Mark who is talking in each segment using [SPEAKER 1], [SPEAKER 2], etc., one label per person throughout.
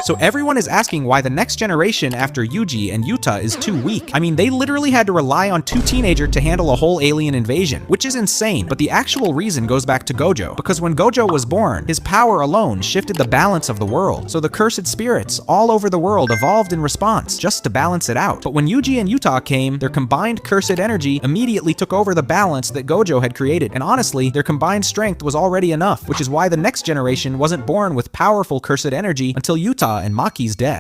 [SPEAKER 1] So everyone is asking why the next generation after Yuji and Yuta is too weak. I mean, they literally had to rely on 2 teenagers to handle a whole alien invasion, which is insane, but the actual reason goes back to Gojo, because when Gojo was born, his power alone shifted the balance of the world. So the cursed spirits all over the world evolved in response, just to balance it out. But when Yuji and Yuta came, their combined cursed energy immediately took over the balance that Gojo had created, and honestly, their combined strength was already enough, which is why the next generation wasn't born with powerful cursed energy until Yuta and Maki's death.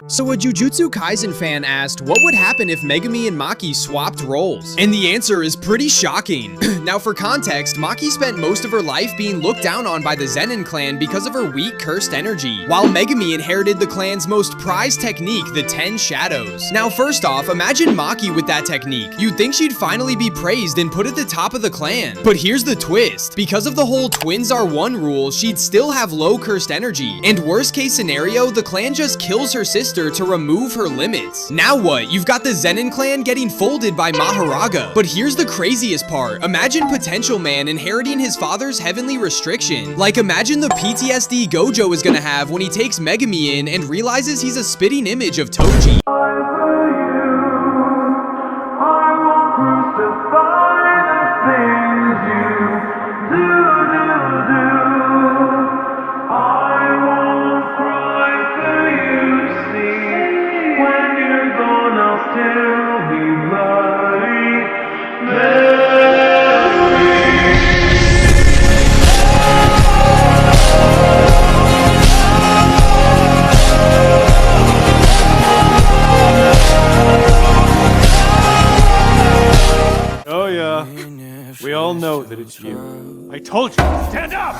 [SPEAKER 2] So a Jujutsu Kaisen fan asked, what would happen if Megumi and Maki swapped roles? And the answer is pretty shocking. Now for context, Maki spent most of her life being looked down on by the Zenin clan because of her weak cursed energy, while Megumi inherited the clan's most prized technique, the 10 Shadows. Now first off, imagine Maki with that technique. You'd think she'd finally be praised and put at the top of the clan. But here's the twist. Because of the whole twins are one rule, she'd still have low cursed energy. And worst case scenario, the clan just kills her sister to remove her limits. Now what? You've got the Zenin clan getting folded by Maharaga. But here's the craziest part. Imagine Potential Man inheriting his father's heavenly restriction. Like imagine the PTSD Gojo is gonna have when he takes Megumi in and realizes he's a spitting image of Toji.
[SPEAKER 3] We all know that it's you. I told you, stand up!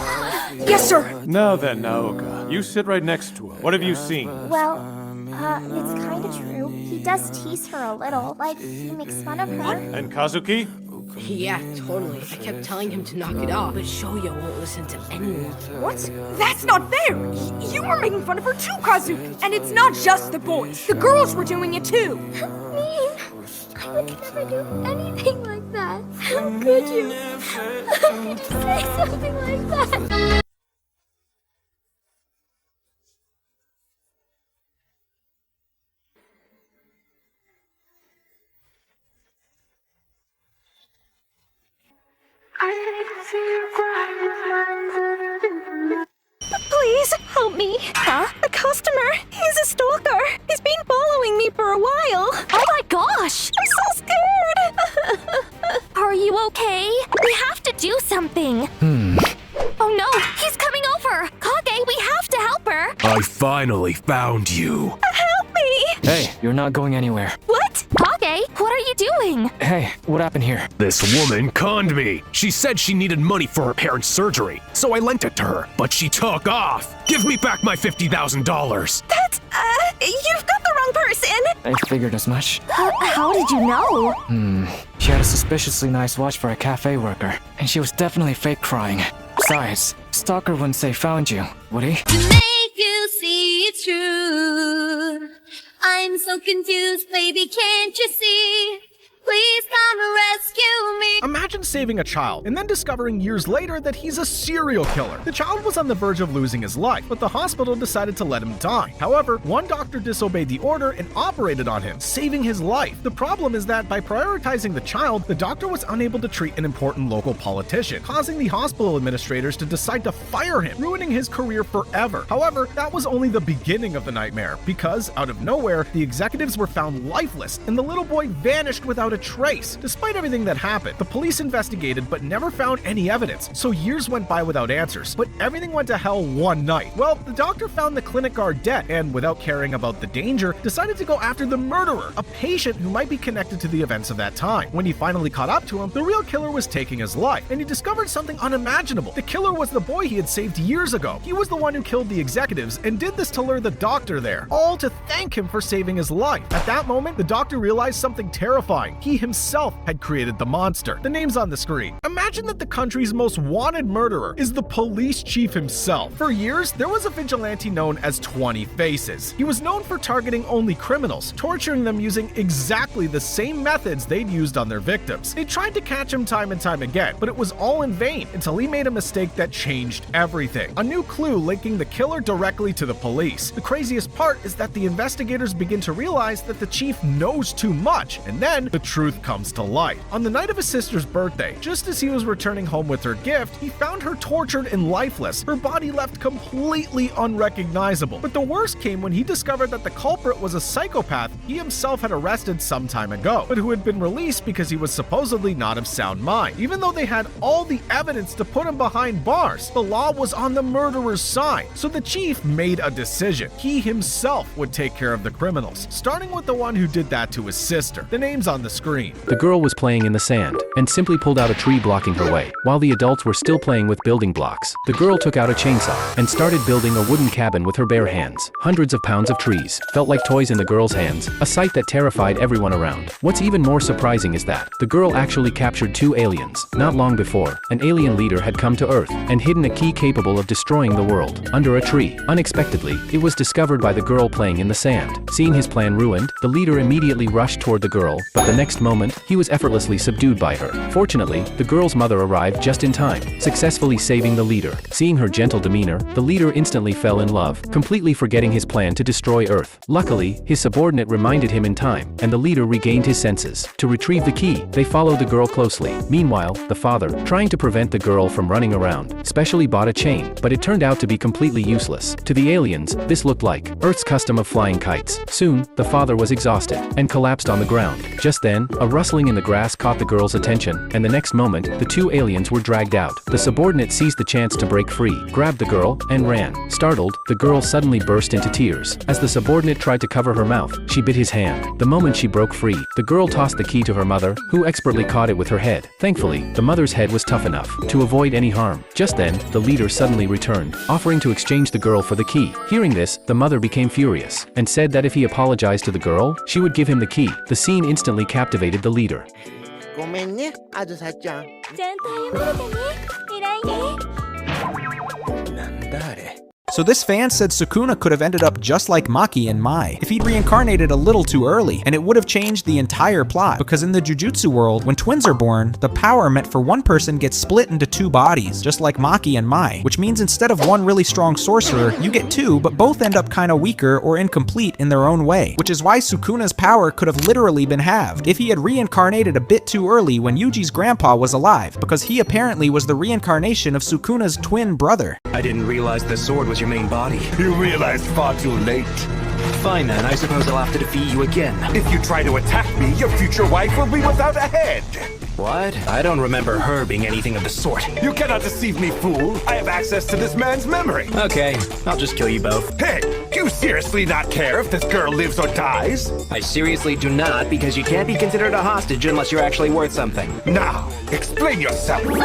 [SPEAKER 4] Yes, sir!
[SPEAKER 3] Now then, Naoka, you sit right next to her. What have you seen?
[SPEAKER 4] Well, it's kinda true. He does tease her a little, like, he makes fun of her.
[SPEAKER 3] And Kazuki?
[SPEAKER 5] Yeah, totally. I kept telling him to knock it off, but Shoya won't listen to anyone.
[SPEAKER 6] What? That's not fair! You were making fun of her too, Kazuki! And it's not just the boys. The girls were doing it too!
[SPEAKER 4] Mean! I would never do anything like that. How could you? How could you say something like that?
[SPEAKER 7] Please, help me.
[SPEAKER 4] Huh?
[SPEAKER 7] A customer. He's a stalker. He's been following me for a while.
[SPEAKER 4] Oh my gosh!
[SPEAKER 7] I'm so scared.
[SPEAKER 4] Are you okay? We have to do something. Oh no, he's coming over! Kage, we have to help her!
[SPEAKER 8] I finally found you.
[SPEAKER 7] Help me.
[SPEAKER 9] Hey, you're not going anywhere.
[SPEAKER 4] What? Kage, what are you doing?
[SPEAKER 9] Hey, what happened here?
[SPEAKER 8] This woman conned me. She said she needed money for her parents' surgery, so I lent it to her, but she took off. Give me back my $50,000.
[SPEAKER 7] That's, you've got the wrong person.
[SPEAKER 9] I figured as much.
[SPEAKER 4] How did you know?
[SPEAKER 9] She had a suspiciously nice watch for a cafe worker, and she was definitely fake crying. Besides, stalker wouldn't say found you, would he?
[SPEAKER 10] To make you see it's true. I'm so confused, baby, can't you see? Please come rescue me.
[SPEAKER 11] Imagine saving a child and then discovering years later that he's a serial killer. The child was on the verge of losing his life, but the hospital decided to let him die. However, one doctor disobeyed the order and operated on him, saving his life. The problem is that by prioritizing the child, the doctor was unable to treat an important local politician, causing the hospital administrators to decide to fire him, ruining his career forever. However, that was only the beginning of the nightmare, because out of nowhere, the executives were found lifeless, and the little boy vanished without a trace. Despite everything that happened, the police investigated but never found any evidence, so years went by without answers. But everything went to hell one night. Well, the doctor found the clinic guard dead, and without caring about the danger, decided to go after the murderer, a patient who might be connected to the events of that time. When he finally caught up to him, the real killer was taking his life, and he discovered something unimaginable. The killer was the boy he had saved years ago. He was the one who killed the executives and did this to lure the doctor there, all to thank him for saving his life. At that moment, the doctor realized something terrifying. He himself had created the monster. sister. The name's on the screen. Imagine that the country's most wanted murderer is the police chief himself. For years, there was a vigilante known as 20 Faces. He was known for targeting only criminals, torturing them using exactly the same methods they'd used on their victims. They tried to catch him time and time again, but it was all in vain until he made a mistake that changed everything. A new clue linking the killer directly to the police. The craziest part is that the investigators begin to realize that the chief knows too much, and then the truth comes to light. On the night of his sister's birthday, just as he was returning home with her gift, he found her tortured and lifeless, her body left completely unrecognizable. But the worst came when he discovered that the culprit was a psychopath he himself had arrested some time ago, but who had been released because he was supposedly not of sound mind. Even though they had all the evidence to put him behind bars, the law was on the murderer's side. So the chief made a decision. He himself would take care of the criminals, starting with the one who did that to his sister. The name's on the screen.
[SPEAKER 12] The girl was playing in the sand and simply pulled out a tree blocking her way, while the adults were still playing with building blocks. The girl took out a chainsaw and started building a wooden cabin with her bare hands. Hundreds of pounds of trees felt like toys in the girl's hands, a sight that terrified everyone around. What's even more surprising is that the girl actually captured 2 aliens. Not long before, an alien leader had come to Earth and hidden a key capable of destroying the world under a tree. Unexpectedly, it was discovered by the girl playing in the sand. Seeing his plan ruined, the leader immediately rushed toward the girl, but the next moment, he was effortlessly subdued by her. Fortunately, the girl's mother arrived just in time, successfully saving the leader. Seeing her gentle demeanor, the leader instantly fell in love, completely forgetting his plan to destroy Earth. Luckily, his subordinate reminded him in time, and the leader regained his senses. To retrieve the key, they followed the girl closely. Meanwhile, the father, trying to prevent the girl from running around, specially bought a chain, but it turned out to be completely useless. To the aliens, this looked like Earth's custom of flying kites. Soon, the father was exhausted and collapsed on the ground. Just then, a rustling in the grass caught the girl's attention, and the next moment, the 2 aliens were dragged out. The subordinate seized the chance to break free, grabbed the girl, and ran. Startled, the girl suddenly burst into tears. As the subordinate tried to cover her mouth, she bit his hand. The moment she broke free, the girl tossed the key to her mother, who expertly caught it with her head. Thankfully, the mother's head was tough enough to avoid any harm. Just then, the leader suddenly returned, offering to exchange the girl for the key. Hearing this, the mother became furious and said that if he apologized to the girl, she would give him the key. The scene instantly captivated the leader.
[SPEAKER 13] 고맙네. 아주 살짝.
[SPEAKER 1] 난다래. So this fan said Sukuna could have ended up just like Maki and Mai if he'd reincarnated a little too early, and it would have changed the entire plot, because in the Jujutsu world, when twins are born, the power meant for one person gets split into 2 bodies, just like Maki and Mai, which means instead of one really strong sorcerer, you get 2, but both end up kinda weaker or incomplete in their own way, which is why Sukuna's power could have literally been halved if he had reincarnated a bit too early when Yuji's grandpa was alive, because he apparently was the reincarnation of Sukuna's twin brother.
[SPEAKER 14] I didn't realize the sword was your main body.
[SPEAKER 15] You realized far too late.
[SPEAKER 14] Fine then, I suppose I'll have to defeat you again.
[SPEAKER 15] If you try to attack me, your future wife will be without a head.
[SPEAKER 14] What? I don't remember her being anything of the sort.
[SPEAKER 15] You cannot deceive me, fool. I have access to this man's memory.
[SPEAKER 14] Okay, I'll just kill you both.
[SPEAKER 15] Hey, do you seriously not care if this girl lives or dies?
[SPEAKER 14] I seriously do not, because you can't be considered a hostage unless you're actually worth something.
[SPEAKER 15] Now, explain yourself.
[SPEAKER 10] I'm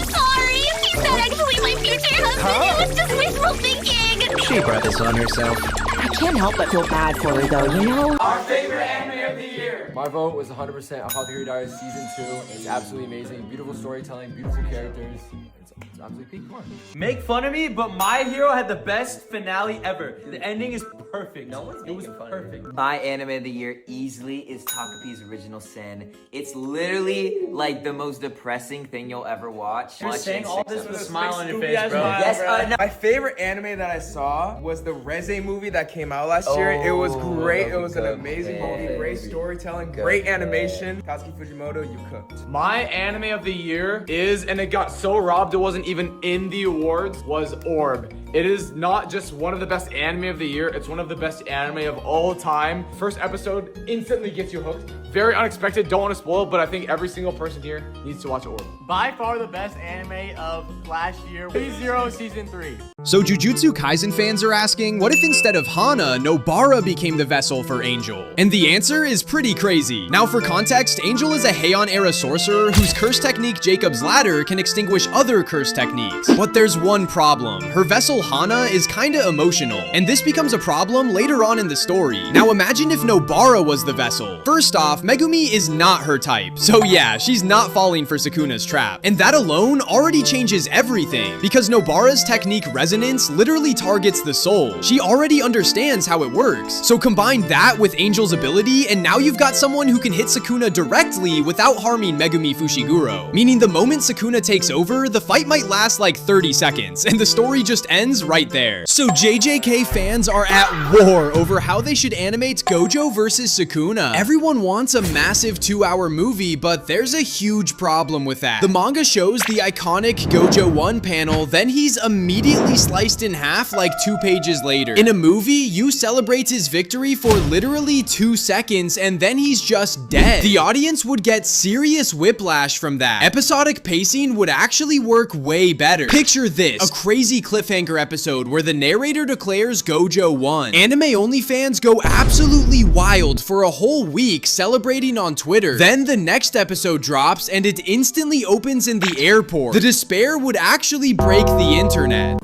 [SPEAKER 10] sorry. He's not actually my future husband. It was just wishful thinking.
[SPEAKER 14] She brought this on herself.
[SPEAKER 16] I can't help but feel bad for her, though, you know?
[SPEAKER 17] Our favorite anime of the year!
[SPEAKER 18] My vote was 100% Apothecary Diaries Season 2. It's absolutely amazing. Beautiful storytelling, beautiful characters. It's absolutely peak fun.
[SPEAKER 17] Make fun of me, but My Hero had the best finale ever. The ending is perfect. No one's It was perfect.
[SPEAKER 19] My anime of the year easily is Takapi's Original Sin. It's literally like the most depressing thing you'll ever watch.
[SPEAKER 17] You're saying all this with a smile on your face, bro.
[SPEAKER 19] Yes, no.
[SPEAKER 20] My favorite anime that I saw was the Reze movie that came out last year. It was great. It was an amazing movie. Great storytelling, great animation. Katsuki Fujimoto, you cooked.
[SPEAKER 17] My anime of the year is, and it got so robbed it wasn't even in the awards, was Orb. It is not just one of the best anime of the year, it's one of the best anime of all time. First episode instantly gets you hooked. Very unexpected, don't want to spoil it, but I think every single person here needs to watch Orb. By far the best anime of last year, Re:Zero Season 3.
[SPEAKER 2] So Jujutsu Kaisen fans are asking, what if instead of Hana, Nobara became the vessel for Angel? And the answer is is pretty crazy. Now for context, Angel is a Heian-era sorcerer whose curse technique Jacob's Ladder can extinguish other curse techniques. But there's one problem. Her vessel Hana is kinda emotional, and this becomes a problem later on in the story. Now imagine if Nobara was the vessel. First off, Megumi is not her type, so yeah, she's not falling for Sukuna's trap. And that alone already changes everything, because Nobara's technique Resonance literally targets the soul. She already understands how it works. So combine that with Angel's ability, and now you've got someone who can hit Sukuna directly without harming Megumi Fushiguro. Meaning the moment Sukuna takes over, the fight might last like 30 seconds, and the story just ends right there. So JJK fans are at war over how they should animate Gojo versus Sukuna. Everyone wants a massive 2-hour movie, but there's a huge problem with that. The manga shows the iconic Gojo 1 panel, then he's immediately sliced in half like 2 pages later. In a movie, Yu celebrates his victory for literally 2 seconds, and then he's just dead. The audience would get serious whiplash from that. Episodic pacing would actually work way better. Picture this, a crazy cliffhanger episode where the narrator declares Gojo won. Anime-only fans go absolutely wild for a whole week celebrating on Twitter. Then the next episode drops and it instantly opens in the airport. The despair would actually break the internet.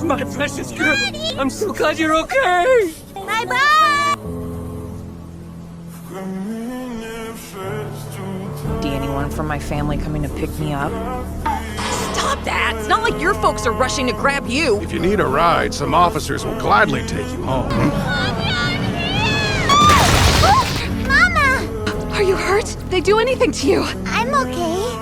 [SPEAKER 3] My precious girl, I'm so glad you're okay.
[SPEAKER 10] Bye-bye.
[SPEAKER 6] See anyone from my family coming to pick me up? Stop that! It's not like your folks are rushing to grab you.
[SPEAKER 21] If you need a ride, some officers will gladly take you home.
[SPEAKER 10] Mama!
[SPEAKER 6] Are you hurt? Did they do anything to you?
[SPEAKER 10] I'm okay.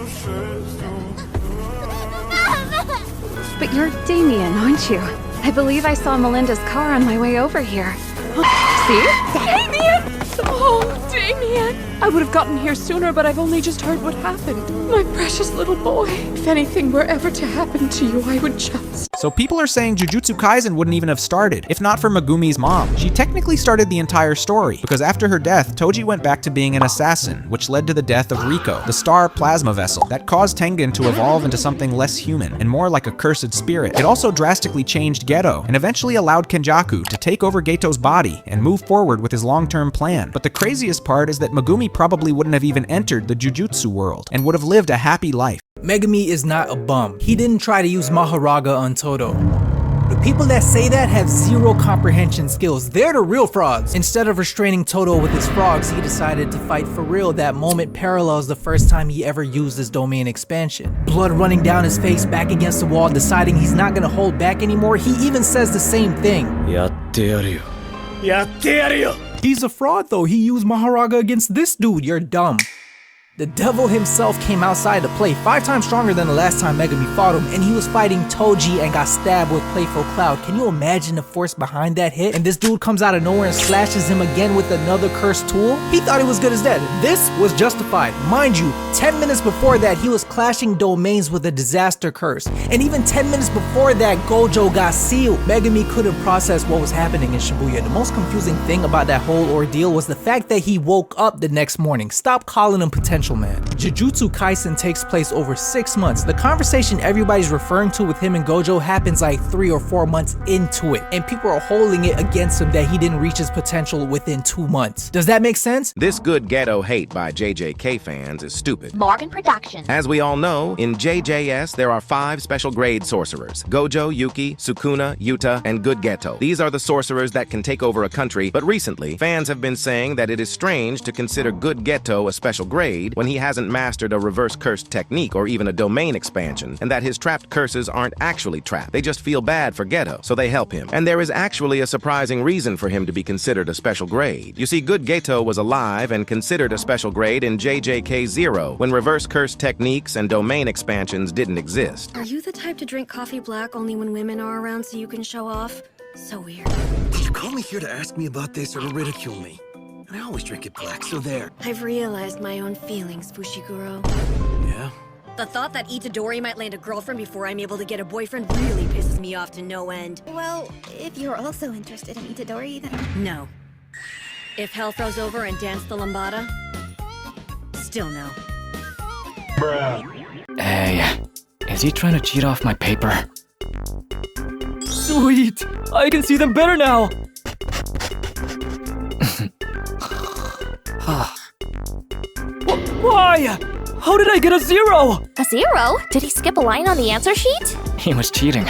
[SPEAKER 22] But you're Damien, aren't you? I believe I saw Melinda's car on my way over here. See?
[SPEAKER 6] Damien! Oh, Damien! I would have gotten here sooner, but I've only just heard what happened. My precious little boy. If anything were ever to happen to you, I would just...
[SPEAKER 1] So people are saying Jujutsu Kaisen wouldn't even have started, if not for Megumi's mom. She technically started the entire story, because after her death, Toji went back to being an assassin, which led to the death of Riko, the star plasma vessel, that caused Tengen to evolve into something less human, and more like a cursed spirit. It also drastically changed Geto, and eventually allowed Kenjaku to take over Geto's body and move forward with his long-term plan. But the craziest part is that Megumi probably wouldn't have even entered the Jujutsu world, and would have lived a happy life.
[SPEAKER 23] Megumi is not a bum. He didn't try to use Maharaga on Todo. The people that say that have zero comprehension skills. They're the real frauds. Instead of restraining Todo with his frogs, he decided to fight for real. That moment parallels the first time he ever used his domain expansion. Blood running down his face, back against the wall, deciding he's not gonna hold back anymore. He even says the same thing.
[SPEAKER 3] Yatteru.
[SPEAKER 23] He's a fraud though. He used Maharaga against this dude. You're dumb. The devil himself came outside to play, 5 times stronger than the last time Megumi fought him, and he was fighting Toji and got stabbed with Playful Cloud. Can you imagine the force behind that hit? And this dude comes out of nowhere and slashes him again with another cursed tool? He thought he was good as dead. This was justified. Mind you, 10 minutes before that, he was clashing domains with a disaster curse. And even 10 minutes before that, Gojo got sealed. Megumi couldn't process what was happening in Shibuya. The most confusing thing about that whole ordeal was the fact that he woke up the next morning. Stop calling him potential man. Jujutsu Kaisen takes place over 6 months. The conversation everybody's referring to with him and Gojo happens like 3 or 4 months into it, and people are holding it against him that he didn't reach his potential within 2 months. Does that make sense?
[SPEAKER 24] This good ghetto hate by JJK fans is stupid.
[SPEAKER 10] Morgan Productions.
[SPEAKER 24] As we all know, in JJS there are 5 special grade sorcerers: Gojo, Yuki, Sukuna, Yuta, and Good Geto. These are the sorcerers that can take over a country, but recently, fans have been saying that it is strange to consider Good Geto a special grade when he hasn't mastered a reverse curse technique or even a domain expansion, and that his trapped curses aren't actually trapped. They just feel bad for Geto, so they help him. And there is actually a surprising reason for him to be considered a special grade. You see, Good Geto was alive and considered a special grade in JJK 0, when reverse curse techniques and domain expansions didn't exist.
[SPEAKER 25] Are you the type to drink coffee black only when women are around so you can show off? So weird.
[SPEAKER 26] Did you call me here to ask me about this or to ridicule me? I always drink it black, so there.
[SPEAKER 25] I've realized my own feelings, Fushiguro.
[SPEAKER 26] Yeah?
[SPEAKER 25] The thought that Itadori might land a girlfriend before I'm able to get a boyfriend really pisses me off to no end.
[SPEAKER 10] Well, if you're also interested in Itadori, then...
[SPEAKER 25] No. If hell froze over and danced the lambada, still no.
[SPEAKER 9] Hey, is he trying to cheat off my paper?
[SPEAKER 23] Sweet! I can see them better now!
[SPEAKER 9] Why? How did I get a 0?
[SPEAKER 10] A 0? Did he skip a line on the answer sheet?
[SPEAKER 9] He was cheating.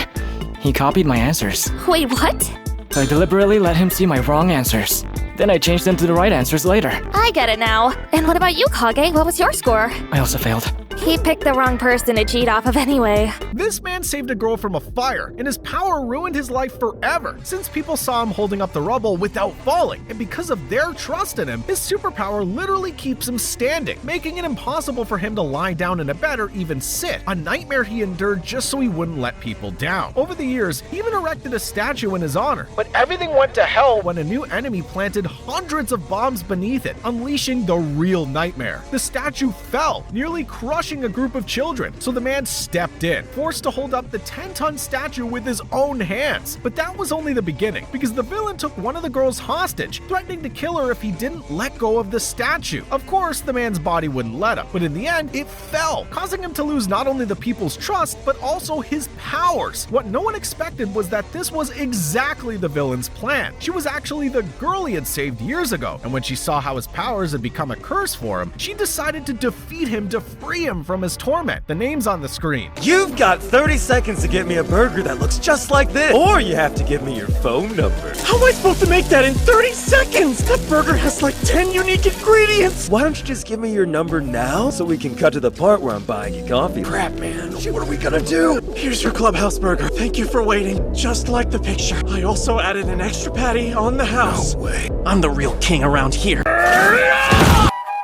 [SPEAKER 9] He copied my answers.
[SPEAKER 10] Wait, what?
[SPEAKER 9] I deliberately let him see my wrong answers. Then I changed them to the right answers later.
[SPEAKER 10] I get it now. And what about you, Kage? What was your score?
[SPEAKER 9] I also failed.
[SPEAKER 10] He picked the wrong person to cheat off of anyway.
[SPEAKER 4] This man saved a girl from a fire, and his power ruined his life forever, since people saw him holding up the rubble without falling, and because of their trust in him, his superpower literally keeps him standing, making it impossible for him to lie down in a bed or even sit, a nightmare he endured just so he wouldn't let people down. Over the years, he even erected a statue in his honor, but everything went to hell when a new enemy planted hundreds of bombs beneath it, unleashing the real nightmare. The statue fell, nearly crushing a group of children, so the man stepped in, forced to hold up the 10-ton statue with his own hands. But that was only the beginning, because the villain took one of the girls hostage, threatening to kill her if he didn't let go of the statue. Of course, the man's body wouldn't let him, but in the end, it fell, causing him to lose not only the people's trust, but also his powers. What no one expected was that this was exactly the villain's plan. She was actually the girl he had saved years ago, and when she saw how his powers had become a curse for him, she decided to defeat him to free him from his torment. The name's on the screen.
[SPEAKER 5] You've got 30 seconds to get me a burger that looks just like this. Or you have to give me your phone number. How am I supposed to make that in 30 seconds? That burger has like 10 unique ingredients. Why don't you just give me your number now so we can cut to the part where I'm buying you coffee? Crap, man. What are we gonna do? Here's your clubhouse burger. Thank you for waiting. Just like the picture. I also added an extra patty on the house. No way. I'm the real king around here.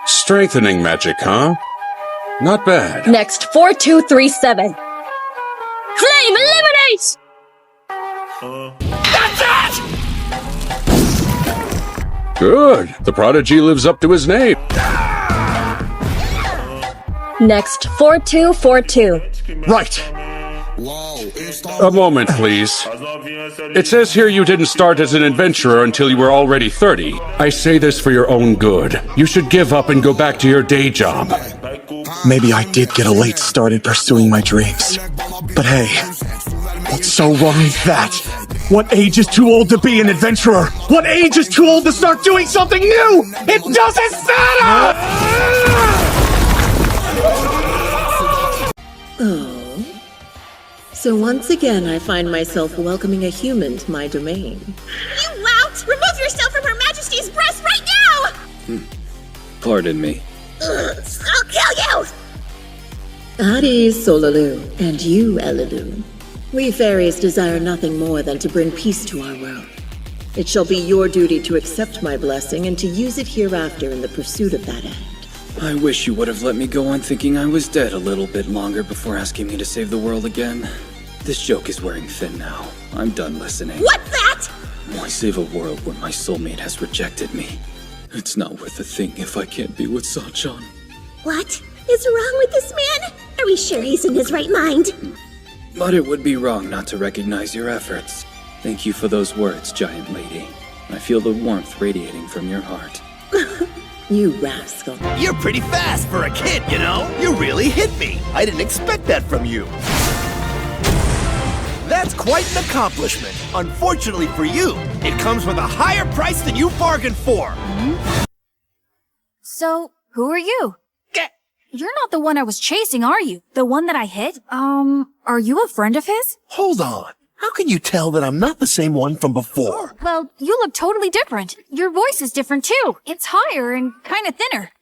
[SPEAKER 21] Strengthening magic, huh? Not bad.
[SPEAKER 25] Next, 4237. Flame eliminate!
[SPEAKER 21] That's it! Good. The prodigy lives up to his name.
[SPEAKER 25] Next, 4242.
[SPEAKER 21] Right. A moment, please. It says here you didn't start as an adventurer until you were already 30. I say this for your own good. You should give up and go back to your day job.
[SPEAKER 7] Maybe I did get a late start in pursuing my dreams. But hey, what's so wrong with that? What age is too old to be an adventurer? What age is too old to start doing something new? It doesn't matter!
[SPEAKER 8] Oh. So once again, I find myself welcoming a human to my domain.
[SPEAKER 10] You lout! Remove yourself from Her Majesty's breast right now!
[SPEAKER 11] Pardon me.
[SPEAKER 10] Ugh, I'll kill you!
[SPEAKER 8] Adi Solalu, and you, Elilu. We fairies desire nothing more than to bring peace to our world. It shall be your duty to accept my blessing and to use it hereafter in the pursuit of that end.
[SPEAKER 11] I wish you would have let me go on thinking I was dead a little bit longer before asking me to save the world again. This joke is wearing thin now. I'm done listening.
[SPEAKER 10] What's that?
[SPEAKER 11] Why save a world when my soulmate has rejected me? It's not worth a thing if I can't be with Sachan.
[SPEAKER 10] What is wrong with this man? Are we sure he's in his right mind?
[SPEAKER 11] But it would be wrong not to recognize your efforts. Thank you for those words, giant lady. I feel the warmth radiating from your heart.
[SPEAKER 8] You rascal.
[SPEAKER 12] You're pretty fast for a kid, you know? You really hit me. I didn't expect that from you. That's quite an accomplishment. Unfortunately for you, it comes with a higher price than you bargained for.
[SPEAKER 27] So, who are you? You're not the one I was chasing, are you? The one that I hit? Are you a friend of his?
[SPEAKER 12] Hold on. How can you tell that I'm not the same one from before?
[SPEAKER 27] Well, you look totally different. Your voice is different too. It's higher and kinda thinner.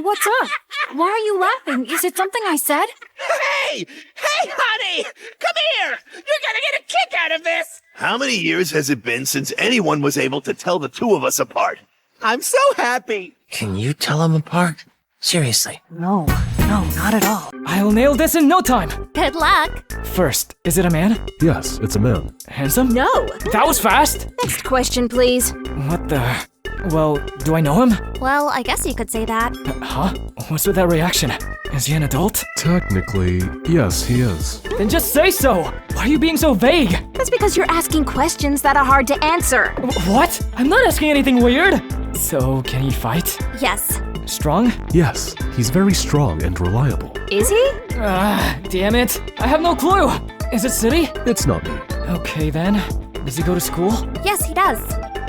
[SPEAKER 27] What's up? Why are you laughing? Is it something I said?
[SPEAKER 12] Hey! Hey, honey! Come here! You're gonna get a kick out of this! How many years has it been since anyone was able to tell the two of us apart? I'm so happy!
[SPEAKER 7] Can you tell them apart? Seriously.
[SPEAKER 27] No, not at all.
[SPEAKER 9] I'll nail this in no time.
[SPEAKER 10] Good luck.
[SPEAKER 9] First, is it a man?
[SPEAKER 28] Yes, it's a man.
[SPEAKER 9] Handsome?
[SPEAKER 27] No.
[SPEAKER 9] That was fast.
[SPEAKER 27] Next question, please.
[SPEAKER 9] What the? Well, do I know him?
[SPEAKER 10] Well, I guess you could say that.
[SPEAKER 9] Huh? What's with that reaction? Is he an adult?
[SPEAKER 28] Technically, yes, he is.
[SPEAKER 9] Then just say so! Why are you being so vague?
[SPEAKER 27] That's because you're asking questions that are hard to answer.
[SPEAKER 9] What? I'm not asking anything weird! So, can he fight?
[SPEAKER 10] Yes.
[SPEAKER 9] Strong?
[SPEAKER 28] Yes, he's very strong and reliable.
[SPEAKER 27] Is he?
[SPEAKER 9] Damn it! I have no clue! Is it city?
[SPEAKER 28] It's not me.
[SPEAKER 9] Okay then. Does he go to school?
[SPEAKER 10] Yes, he does.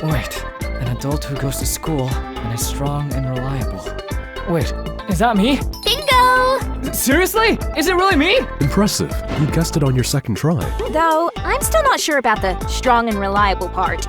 [SPEAKER 9] Wait, an adult who goes to school and is strong and reliable. Wait, is that me?
[SPEAKER 27] Bingo!
[SPEAKER 9] Seriously? Is it really me?
[SPEAKER 28] Impressive. You guessed it on your second try.
[SPEAKER 27] Though, I'm still not sure about the strong and reliable part.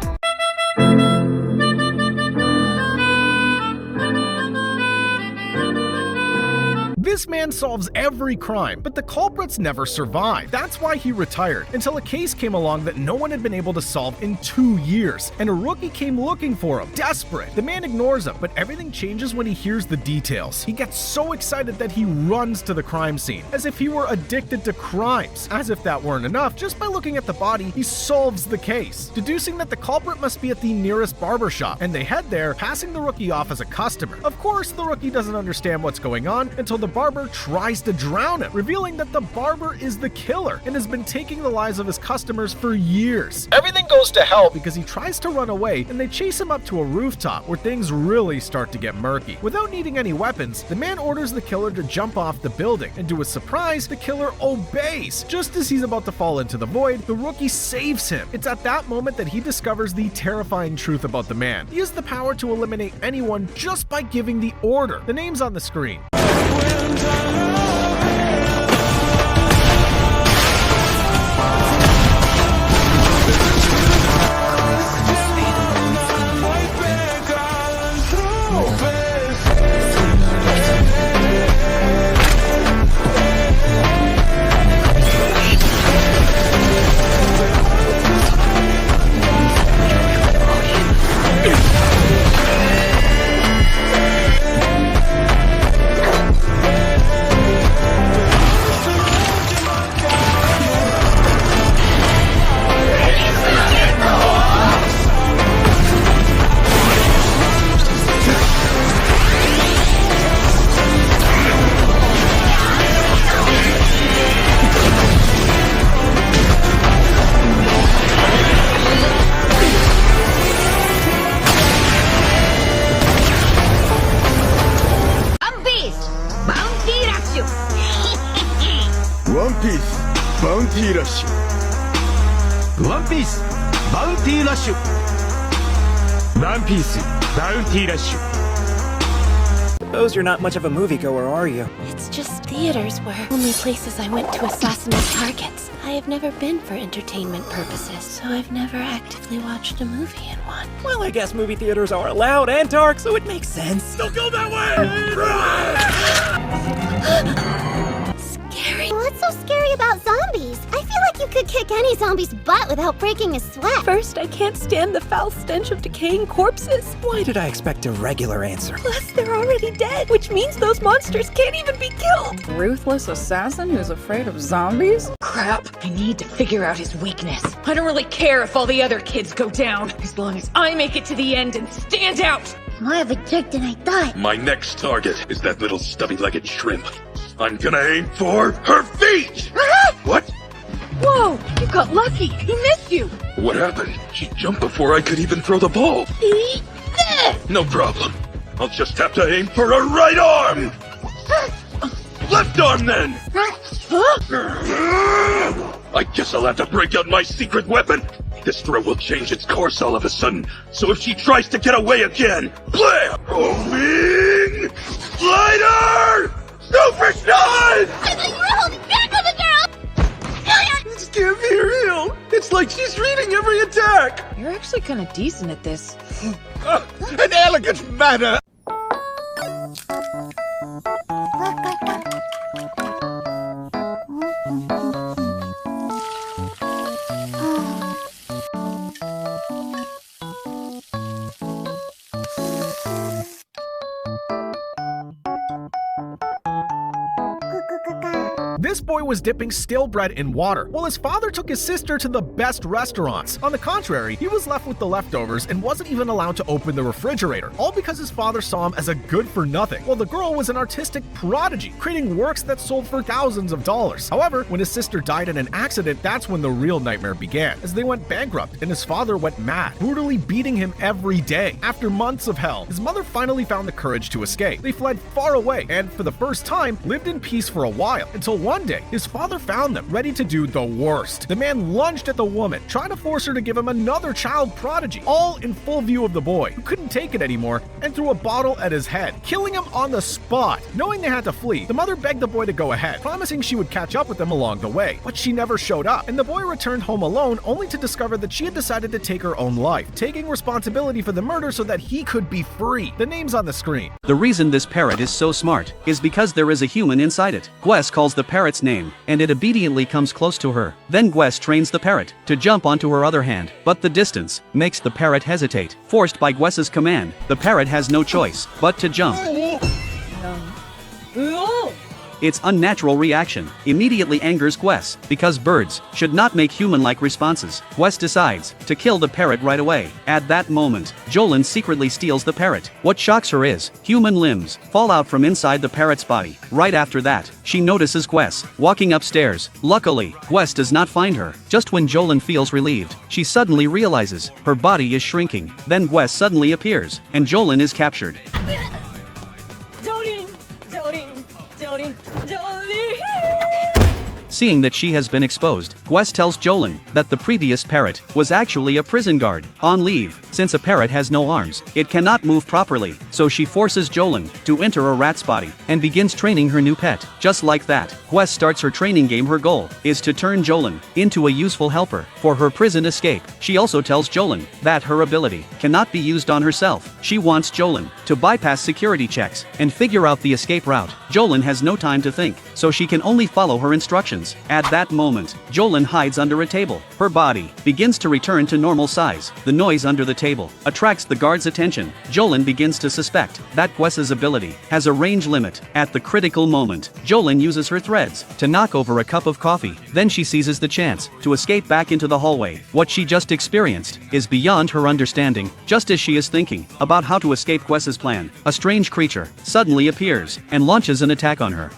[SPEAKER 4] This man solves every crime, but the culprits never survive. That's why he retired, until a case came along that no one had been able to solve in 2 years, and a rookie came looking for him, desperate. The man ignores him, but everything changes when he hears the details. He gets so excited that he runs to the crime scene, as if he were addicted to crimes. As if that weren't enough, just by looking at the body, he solves the case, deducing that the culprit must be at the nearest barbershop, and they head there, passing the rookie off as a customer. Of course, the rookie doesn't understand what's going on until the barber tries to drown him, revealing that the barber is the killer and has been taking the lives of his customers for years. Everything goes to hell because he tries to run away and they chase him up to a rooftop where things really start to get murky. Without needing any weapons, the man orders the killer to jump off the building, and to his surprise, the killer obeys. Just as he's about to fall into the void, the rookie saves him. It's at that moment that he discovers the terrifying truth about the man. He has the power to eliminate anyone just by giving the order. The name's on the screen.
[SPEAKER 13] One Piece Bounty Rush. One Piece Bounty Rush. One Piece Bounty Rush.
[SPEAKER 5] Suppose you're not much of a moviegoer, are you?
[SPEAKER 14] It's just theaters were only places I went to assassinate targets. I have never been for entertainment purposes, so I've never actively watched a movie in one.
[SPEAKER 5] Well, I guess movie theaters are allowed and dark, so it makes sense.
[SPEAKER 13] Don't go that way!
[SPEAKER 10] Scary. What's so scary about zombies? I feel like you could kick any zombie's butt without breaking a sweat.
[SPEAKER 14] First, I can't stand the foul stench of decaying corpses.
[SPEAKER 5] Why did I expect a regular answer?
[SPEAKER 14] Plus, they're already dead, which means those monsters can't even be killed.
[SPEAKER 6] Ruthless assassin who's afraid of zombies?
[SPEAKER 15] Crap, I need to figure out his weakness. I don't really care if all the other kids go down, as long as I make it to the end and stand out.
[SPEAKER 10] More of a jerk than I thought.
[SPEAKER 21] My next target is that little stubby-legged shrimp. I'm gonna aim for her feet! What?
[SPEAKER 15] Whoa, you got lucky. He missed you.
[SPEAKER 21] What happened? She jumped before I could even throw the ball.
[SPEAKER 15] Eat this!
[SPEAKER 21] No problem. I'll just have to aim for her right arm! Left arm, then! I guess I'll have to break out my secret weapon. This throw will change its course all of a sudden, so if she tries to get away again, blam! Homing! Slider! Super shot!
[SPEAKER 10] I thought you were holding back on the girl!
[SPEAKER 5] This can't be real! It's like she's reading every attack!
[SPEAKER 6] You're actually kind of decent at this.
[SPEAKER 13] An elegant manner!
[SPEAKER 4] This boy was dipping stale bread in water, while his father took his sister to the best restaurants. On the contrary, he was left with the leftovers and wasn't even allowed to open the refrigerator, all because his father saw him as a good-for-nothing, while the girl was an artistic prodigy, creating works that sold for thousands of dollars. However, when his sister died in an accident, that's when the real nightmare began, as they went bankrupt and his father went mad, brutally beating him every day. After months of hell, his mother finally found the courage to escape. They fled far away and, for the first time, lived in peace for a while, until one one day, his father found them, ready to do the worst. The man lunged at the woman, trying to force her to give him another child prodigy, all in full view of the boy, who couldn't take it anymore, and threw a bottle at his head, killing him on the spot. Knowing they had to flee, the mother begged the boy to go ahead, promising she would catch up with them along the way. But she never showed up, and the boy returned home alone, only to discover that she had decided to take her own life, taking responsibility for the murder so that he could be free. The name's on the screen.
[SPEAKER 1] The reason this parrot is so smart is because there is a human inside it. Gwess calls the parrot's name, and it obediently comes close to her. Then Gwess trains the parrot to jump onto her other hand, but the distance makes the parrot hesitate. Forced by Gwess's command, the parrot has no choice but to jump. Its unnatural reaction immediately angers Gwess, because birds should not make human-like responses. Gwess decides to kill the parrot right away. At that moment, Jolin secretly steals the parrot. What shocks her is, human limbs fall out from inside the parrot's body. Right after that, she notices Gwess walking upstairs. Luckily, Gwess does not find her. Just when Jolin feels relieved, she suddenly realizes her body is shrinking. Then Gwess suddenly appears, and Jolin is captured. Seeing that she has been exposed, Gwess tells Jolin that the previous parrot was actually a prison guard on leave. Since a parrot has no arms, it cannot move properly, so she forces Jolin to enter a rat's body and begins training her new pet. Just like that, Gwess starts her training game. Her goal is to turn Jolin into a useful helper for her prison escape. She also tells Jolin that her ability cannot be used on herself. She wants Jolin to bypass security checks and figure out the escape route. Jolin has no time to think, so she can only follow her instructions. At that moment, Jolin hides under a table. Her body begins to return to normal size. The noise under the table attracts the guard's attention. Jolin begins to suspect that Gwess's ability has a range limit. At the critical moment, Jolin uses her threads to knock over a cup of coffee. Then she seizes the chance to escape back into the hallway. What she just experienced is beyond her understanding. Just as she is thinking about how to escape Gwess's plan, a strange creature suddenly appears and launches an attack on her.